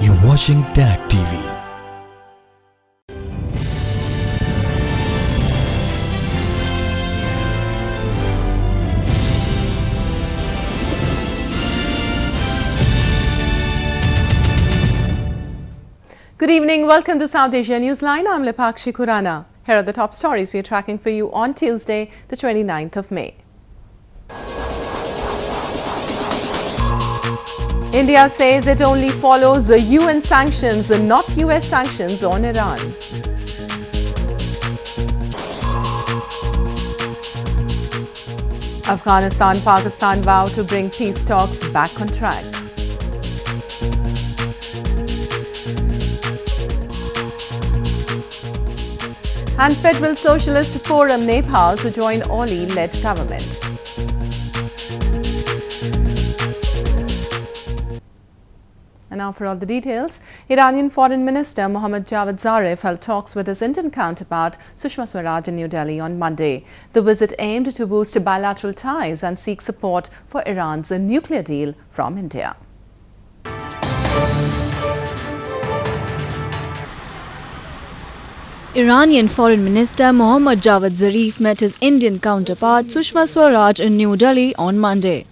You're watching TAG TV. Good evening. Welcome to South Asia Newsline. I'm Lipakshi Khurana. Here are the top stories we're tracking for you on Tuesday, the 29th of May. India says it only follows the UN sanctions and not US sanctions on Iran. Afghanistan-Pakistan vow to bring peace talks back on track. And Federal Socialist Forum Nepal to join Oli-led government. And now for all the details, Iranian Foreign Minister Mohammad Javad Zarif held talks with his Indian counterpart Sushma Swaraj in New Delhi on Monday. The visit aimed to boost bilateral ties and seek support for Iran's nuclear deal from India. Iranian Foreign Minister Mohammad Javad Zarif met his Indian counterpart Sushma Swaraj in New Delhi on Monday.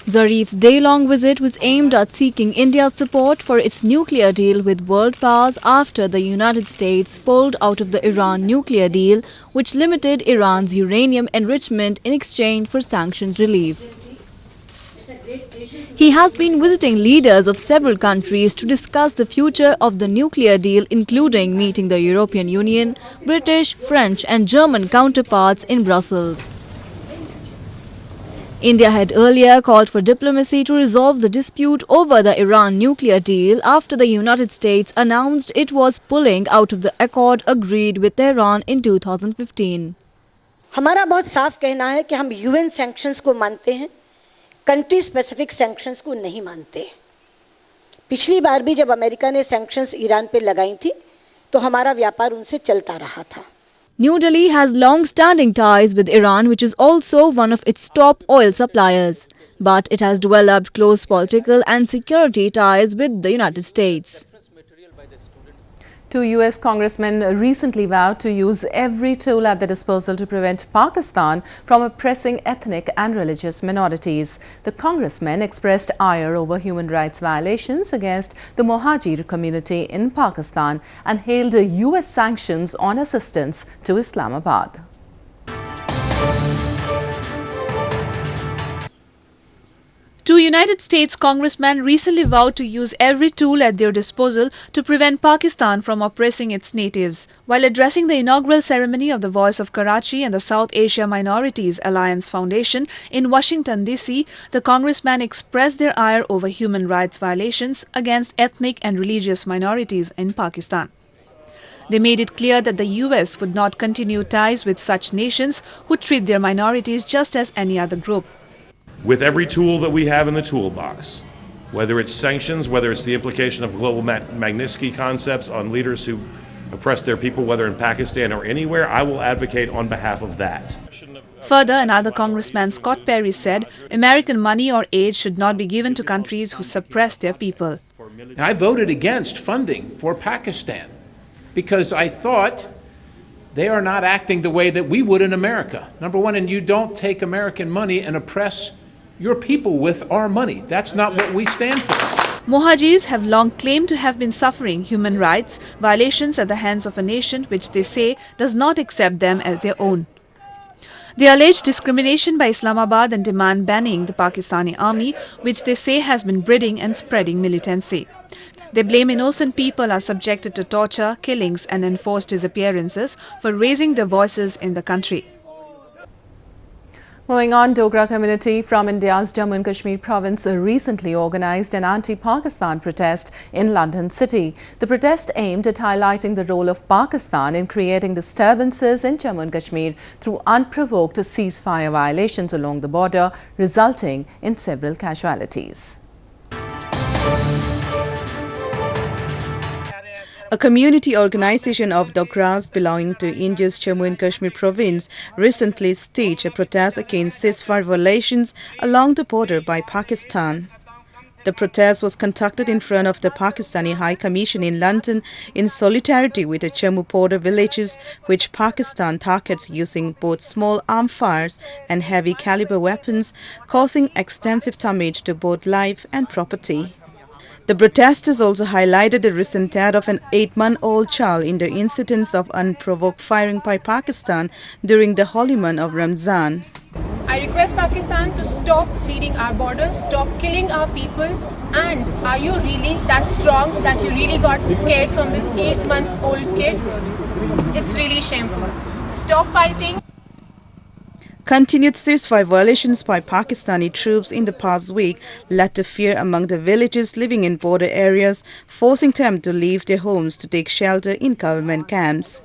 Zarif's day-long visit was aimed at seeking India's support for its nuclear deal with world powers after the United States pulled out of the Iran nuclear deal, which limited Iran's uranium enrichment in exchange for sanctions relief. He has been visiting leaders of several countries to discuss the future of the nuclear deal, including meeting the European Union, British, French and German counterparts in Brussels. India had earlier called for diplomacy to resolve the dispute over the Iran nuclear deal after the United States announced it was pulling out of the accord agreed with Tehran in 2015. हमारा बहुत साफ कहना है कि हम UN sanctions को मानते हैं, कंट्री स्पेसिफिक सैंक्शंस को नहीं मानते। पिछली बार भी जब अमेरिका ने सैंक्शंस ईरान पे लगाई थी तो हमारा व्यापार उनसे चलता रहा था। New Delhi has long-standing ties with Iran, which is also one of its top oil suppliers. But it has developed close political and security ties with the United States. Two US congressmen recently vowed to use every tool at their disposal to prevent Pakistan from oppressing ethnic and religious minorities. The congressmen expressed ire over human rights violations against the Mohajir community in Pakistan and hailed US sanctions on assistance to Islamabad. Two United States congressmen recently vowed to use every tool at their disposal to prevent Pakistan from oppressing its natives. While addressing the inaugural ceremony of the Voice of Karachi and the South Asia Minorities Alliance Foundation in Washington, D.C., the congressmen expressed their ire over human rights violations against ethnic and religious minorities in Pakistan. They made it clear that the U.S. would not continue ties with such nations who treat their minorities just as any other group. With every tool that we have in the toolbox, whether it's sanctions, whether it's the implication of global Magnitsky concepts on leaders who oppress their people, whether in Pakistan or anywhere, I will advocate on behalf of that. Further, another congressman, Scott Perry, said American money or aid should not be given to countries who suppress their people. I voted against funding for Pakistan because I thought they are not acting the way that we would in America. Number one, and you don't take American money and oppress your people with our money. That's not what we stand for. Mohajirs have long claimed to have been suffering human rights violations at the hands of a nation which they say does not accept them as their own. They allege discrimination by Islamabad and demand banning the Pakistani army, which they say has been breeding and spreading militancy. They blame innocent people are subjected to torture, killings and enforced disappearances for raising their voices in the country. Moving on, Dogra community from India's Jammu and Kashmir province recently organized an anti-Pakistan protest in London City. The protest aimed at highlighting the role of Pakistan in creating disturbances in Jammu and Kashmir through unprovoked ceasefire violations along the border, resulting in several casualties. A community organization of Dogras belonging to India's Jammu and Kashmir province recently staged a protest against ceasefire violations along the border by Pakistan. The protest was conducted in front of the Pakistani High Commission in London in solidarity with the Jammu border villages, which Pakistan targets using both small arm fires and heavy caliber weapons, causing extensive damage to both life and property. The protesters also highlighted the recent death of an 8-month-old child in the incidents of unprovoked firing by Pakistan during the holy month of Ramzan. I request Pakistan to stop bleeding our borders, stop killing our people, and are you really that strong that you really got scared from this 8-month-old kid? It's really shameful. Stop fighting. Continued ceasefire violations by Pakistani troops in the past week led to fear among the villagers living in border areas, forcing them to leave their homes to take shelter in government camps.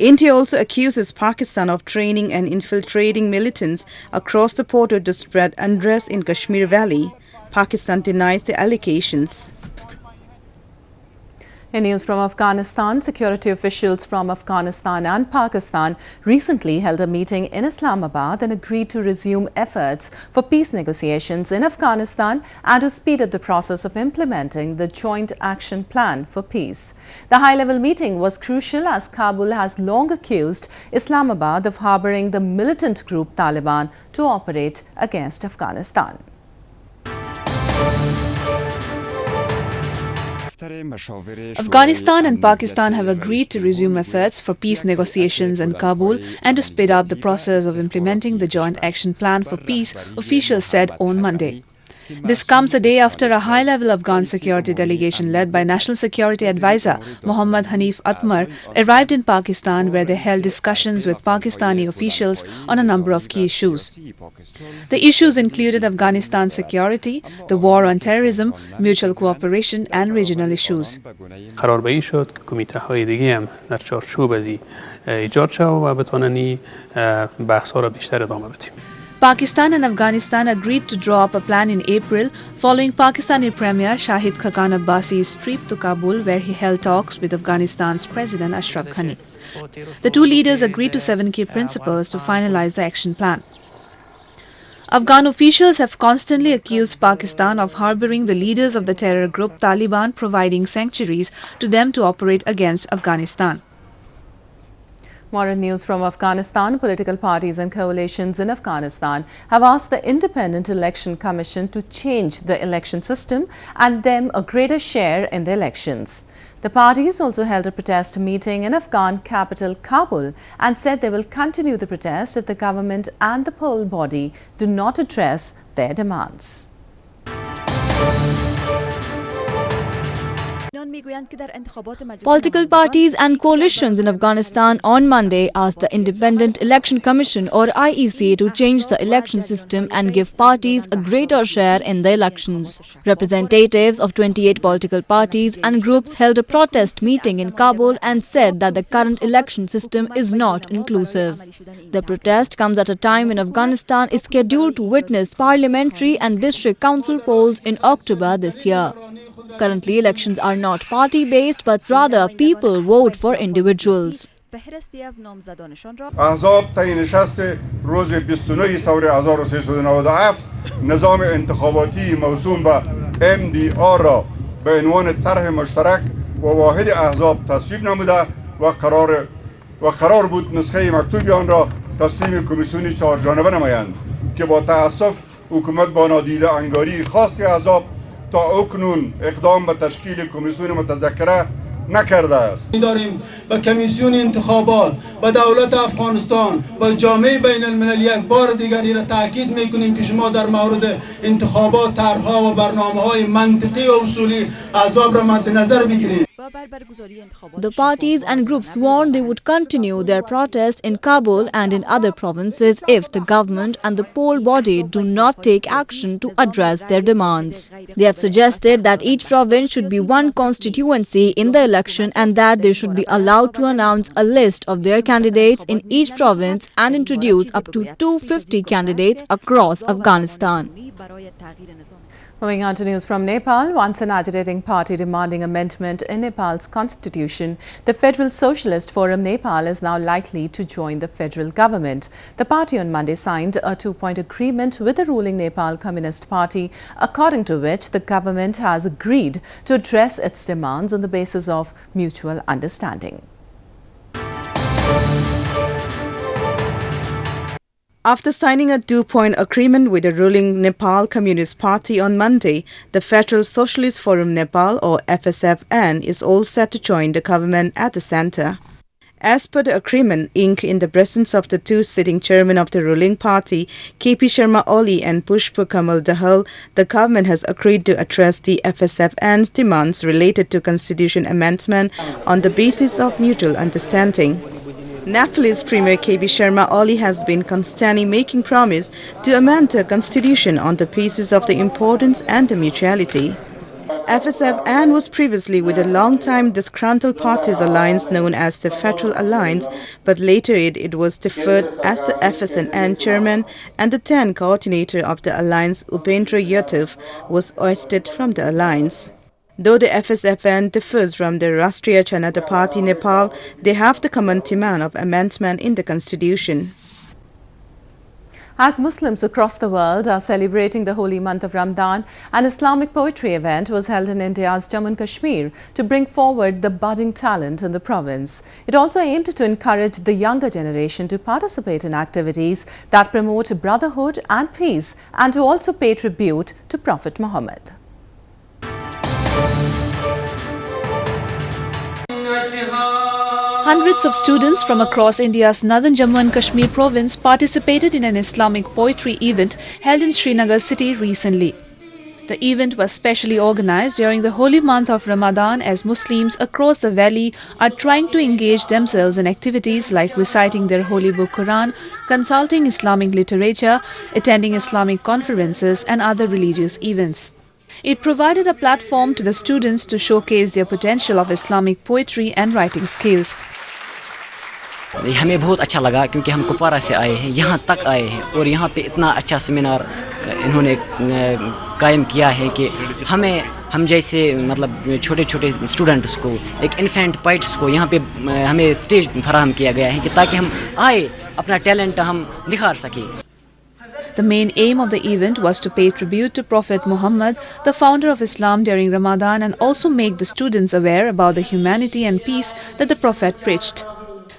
India also accuses Pakistan of training and infiltrating militants across the border to spread unrest in Kashmir Valley. Pakistan denies the allegations. In news from Afghanistan, security officials from Afghanistan and Pakistan recently held a meeting in Islamabad and agreed to resume efforts for peace negotiations in Afghanistan and to speed up the process of implementing the Joint Action Plan for Peace. The high-level meeting was crucial as Kabul has long accused Islamabad of harboring the militant group Taliban to operate against Afghanistan. Afghanistan and Pakistan have agreed to resume efforts for peace negotiations in Kabul and to speed up the process of implementing the Joint Action Plan for Peace, officials said on Monday. This comes a day after a high-level Afghan security delegation led by National Security Advisor Mohammad Hanif Atmar arrived in Pakistan, where they held discussions with Pakistani officials on a number of key issues. The issues included Afghanistan security, the war on terrorism, mutual cooperation and regional issues. قراربایی شد که کمیته‌های دیگه هم در چارچوب ازی ایجاد شد و بتونن بحث‌ها را بیشتر ادامه بدیم. Pakistan and Afghanistan agreed to draw up a plan in April following Pakistani Premier Shahid Khaqan Abbasi's trip to Kabul, where he held talks with Afghanistan's President Ashraf Ghani. The two leaders agreed to 7 key principles to finalize the action plan. Afghan officials have constantly accused Pakistan of harboring the leaders of the terror group Taliban, providing sanctuaries to them to operate against Afghanistan. More in news from Afghanistan. Political parties and coalitions in Afghanistan have asked the Independent Election Commission to change the election system and them a greater share in the elections. The parties also held a protest meeting in Afghan capital Kabul and said they will continue the protest if the government and the poll body do not address their demands. Political parties and coalitions in Afghanistan on Monday asked the Independent Election Commission or IEC to change the election system and give parties a greater share in the elections. Representatives of 28 political parties and groups held a protest meeting in Kabul and said that the current election system is not inclusive. The protest comes at a time when Afghanistan is scheduled to witness parliamentary and district council polls in October this year. Currently, elections are not party-based, but rather people vote for individuals. احزاب طی نشست روز 29 ثوره 1397 نظام انتخاباتی موسوم به MDR را به عنوان طرح مشترک و واحد احزاب تصویب نموده و قرار بود نسخه مکتوب آن را تسلیم کمیسیون 4 جانبه نمایند که با تأسف حکومت با نادیده انگاری خاص احزاب تا اکنون اقدام به تشکیل کمیسیون متذکره نکرده است. داریم با کمیسیون انتخابات با دولت افغانستان با جامعه بین المللی یک بار دیگر را تاکید میکنیم که شما در مورد انتخابات طرح‌ها و برنامه‌های منطقی و اصولی احزاب را مد نظر بگیرید. The parties and groups warned they would continue their protest in Kabul and in other provinces if the government and the poll body do not take action to address their demands. They have suggested that each province should be one constituency in the election and that they should be allowed to announce a list of their candidates in each province and introduce up to 250 candidates across Afghanistan. Moving on to news from Nepal, once an agitating party demanding amendment in Nepal's constitution, the Federal Socialist Forum Nepal is now likely to join the federal government. The party on Monday signed a two-point agreement with the ruling Nepal Communist Party, according to which the government has agreed to address its demands on the basis of mutual understanding. After signing a two-point agreement with the ruling Nepal Communist Party on Monday, the Federal Socialist Forum Nepal, or FSFN, is all set to join the government at the centre. As per the agreement inked in the presence of the two sitting chairmen of the ruling party, KP Sharma Oli and Pushpa Kamal Dahal, the government has agreed to address the FSFN's demands related to constitution amendment on the basis of mutual understanding. Nepalese Premier KP Sharma Oli has been constantly making promise to amend the constitution on the basis of the importance and the mutuality. FSFN was previously with a long-time disgruntled parties alliance known as the Federal Alliance, but later it was deferred as the FSNN chairman and the then coordinator of the alliance, Upendra Yadav, was ousted from the alliance. Though the FSFN differs from the Rashtriya Janata Party Nepal, they have the common demand of amendment in the constitution. As Muslims across the world are celebrating the holy month of Ramadan, an Islamic poetry event was held in India's Jammu and Kashmir to bring forward the budding talent in the province. It also aimed to encourage the younger generation to participate in activities that promote brotherhood and peace, and to also pay tribute to Prophet Muhammad. Hundreds of students from across India's northern Jammu and Kashmir province participated in an Islamic poetry event held in Srinagar city recently. The event was specially organized during the holy month of Ramadan, as Muslims across the valley are trying to engage themselves in activities like reciting their holy book Quran, consulting Islamic literature, attending Islamic conferences and other religious events. It provided a platform to the students to showcase their potential of Islamic poetry and writing skills. हमें बहुत अच्छा लगा क्योंकि हम कुपवारा से आए हैं, यहाँ तक आए हैं और यहाँ पे इतना अच्छा सेमिनार इन्होंने कायम किया है कि हम जैसे मतलब छोटे-छोटे स्टूडेंट्स को, एक इन्फेंट पोइट्स को यहाँ पे हमें स्टेज फराहम किया गया है कि ताकि हम आए अपना टैलेंट हम निखार सकें. The main aim of the event was to pay tribute to Prophet Muhammad, the founder of Islam during Ramadan, and also make the students aware about the humanity and peace that the Prophet preached.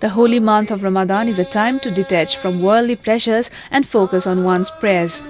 The holy month of Ramadan is a time to detach from worldly pleasures and focus on one's prayers.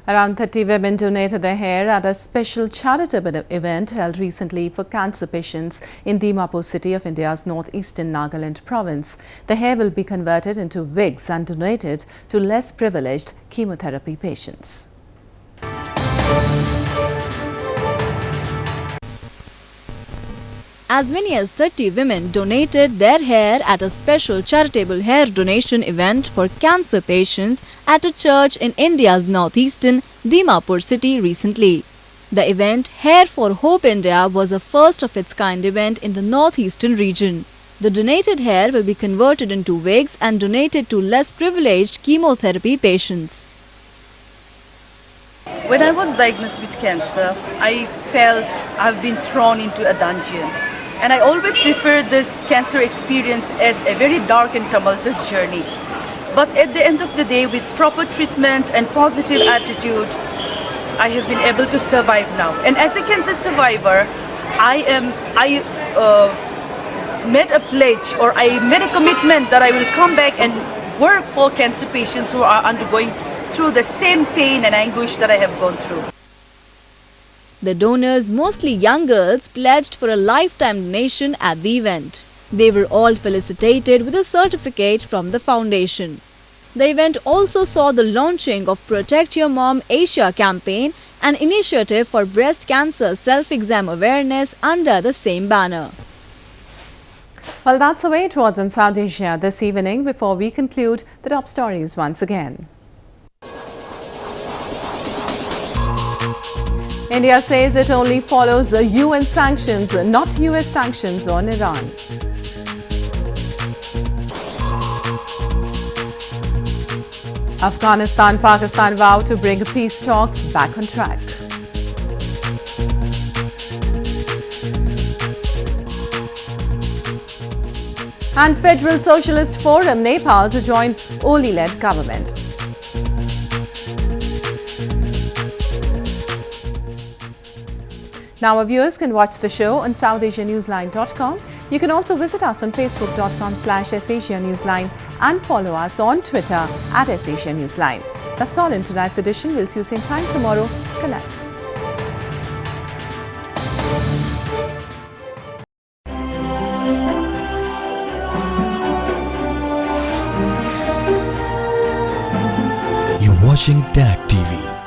Around 30 women donated their hair at a special charitable event held recently for cancer patients in Dimapur city of India's northeastern Nagaland province. The hair will be converted into wigs and donated to less privileged chemotherapy patients. As many as 30 women donated their hair at a special charitable hair donation event for cancer patients at a church in India's northeastern Dimapur city recently. The event Hair for Hope India was a first of its kind event in the northeastern region. The donated hair will be converted into wigs and donated to less privileged chemotherapy patients. When I was diagnosed with cancer, I felt I've been thrown into a dungeon. And I always refer this cancer experience as a very dark and tumultuous journey. But at the end of the day, with proper treatment and positive attitude, I have been able to survive now. And as a cancer survivor, I made a pledge, or I made a commitment that I will come back and work for cancer patients who are undergoing through the same pain and anguish that I have gone through. The donors, mostly young girls, pledged for a lifetime donation at the event. They were all felicitated with a certificate from the foundation. The event also saw the launching of Protect Your Mom Asia campaign, an initiative for breast cancer self-exam awareness under the same banner. Well, that's the way it was in South Asia this evening. Before we conclude, the top stories once again. India says it only follows the UN sanctions, not US sanctions on Iran. Afghanistan-Pakistan vow to bring peace talks back on track. And Federal Socialist Forum Nepal to join Oli-led government. Now our viewers can watch the show on SouthAsiaNewsline.com. You can also visit us on Facebook.com/SAsiaNewsline and follow us on Twitter @SAsiaNewsline. That's all in tonight's edition. We'll see you same time tomorrow. Good night. You're watching TAG TV.